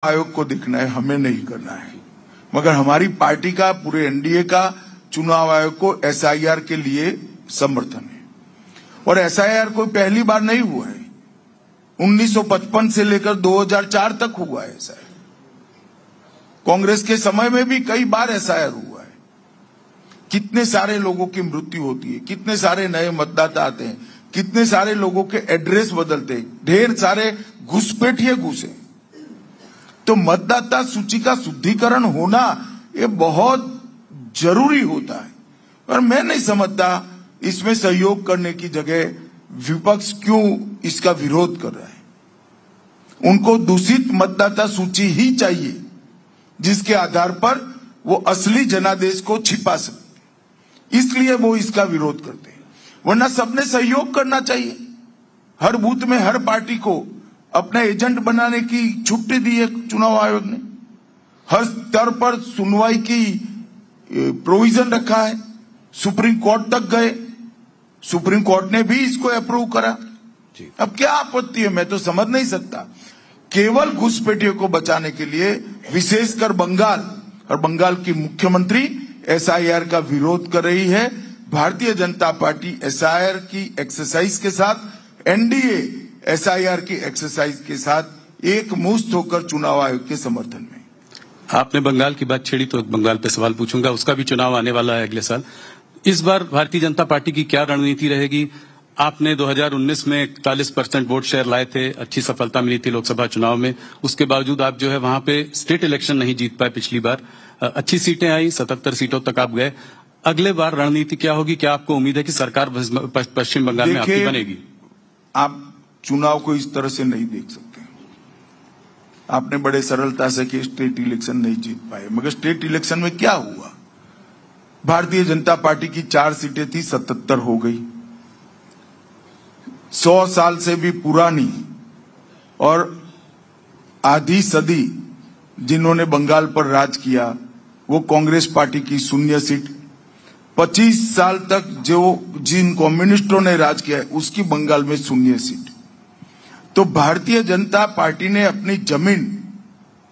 आयोग को देखना है, हमें नहीं करना है। मगर हमारी पार्टी का, पूरे एनडीए का चुनाव आयोग को एसआईआर के लिए समर्थन है। और एसआईआर कोई पहली बार नहीं हुआ है, 1955 से लेकर 2004 तक हुआ है एसआईआर। कांग्रेस के समय में भी कई बार एसआईआर हुआ है। कितने सारे लोगों की मृत्यु होती है, कितने सारे नए मतदाता आते हैं, कितने सारे लोगों के एड्रेस बदलते हैं, ढेर सारे घुसपैठिए घुसे। तो मतदाता सूची का शुद्धिकरण होना ये बहुत जरूरी होता है। पर मैं नहीं समझता इसमें सहयोग करने की जगह विपक्ष क्यों इसका विरोध कर रहा है। उनको दूषित मतदाता सूची ही चाहिए जिसके आधार पर वो असली जनादेश को छिपा सकते, इसलिए वो इसका विरोध करते हैं। वरना सबने सहयोग करना चाहिए। हर बूथ में हर पार्टी को अपना एजेंट बनाने की छुट्टी दी है चुनाव आयोग ने। हर स्तर पर सुनवाई की प्रोविजन रखा है। सुप्रीम कोर्ट तक गए, सुप्रीम कोर्ट ने भी इसको अप्रूव करा। अब क्या आपत्ति है, मैं तो समझ नहीं सकता। केवल घुसपैठियों को बचाने के लिए विशेषकर बंगाल और बंगाल की मुख्यमंत्री एसआईआर का विरोध कर रही है। भारतीय जनता पार्टी एसआईआर की एक्सरसाइज के साथ, एनडीए एसआईआर की एक्सरसाइज के साथ एक मुश्त होकर चुनाव आयोग के समर्थन में। आपने बंगाल की बात छेड़ी तो बंगाल पे सवाल पूछूंगा, उसका भी चुनाव आने वाला है अगले साल। इस बार भारतीय जनता पार्टी की क्या रणनीति रहेगी? आपने 2019 में 41% वोट शेयर लाए थे, अच्छी सफलता मिली थी लोकसभा चुनाव में। उसके बावजूद आप जो है वहां पे स्टेट इलेक्शन नहीं जीत पाए पिछली बार। अच्छी सीटें आई, 77 सीटों तक आप गए। अगले बार रणनीति क्या होगी? क्या आपको उम्मीद है कि सरकार पश्चिम बंगाल में आपकी बनेगी? आप चुनाव को इस तरह से नहीं देख सकते। आपने बड़े सरलता से कि स्टेट इलेक्शन नहीं जीत पाए, मगर स्टेट इलेक्शन में क्या हुआ? भारतीय जनता पार्टी की 4 सीटें थी, 77 हो गई। 100 साल से भी पुरानी और आधी सदी जिन्होंने बंगाल पर राज किया वो कांग्रेस पार्टी की 0 सीट। 25 साल तक जिन कम्युनिस्टों ने राज किया है उसकी बंगाल में 0 सीट। तो भारतीय जनता पार्टी ने अपनी जमीन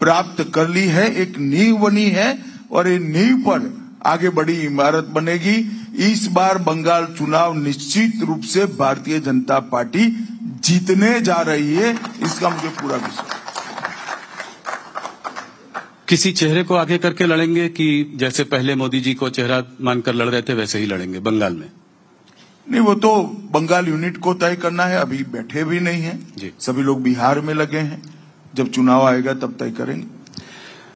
प्राप्त कर ली है, एक नींव बनी है और ये नींव पर आगे बड़ी इमारत बनेगी। इस बार बंगाल चुनाव निश्चित रूप से भारतीय जनता पार्टी जीतने जा रही है, इसका मुझे पूरा विश्वास। किसी चेहरे को आगे करके लड़ेंगे कि जैसे पहले मोदी जी को चेहरा मानकर लड़ रहे थे वैसे ही लड़ेंगे बंगाल में? नहीं, वो तो बंगाल यूनिट को तय करना है। अभी बैठे भी नहीं है, सभी लोग बिहार में लगे हैं। जब चुनाव आएगा तब तय करेंगे।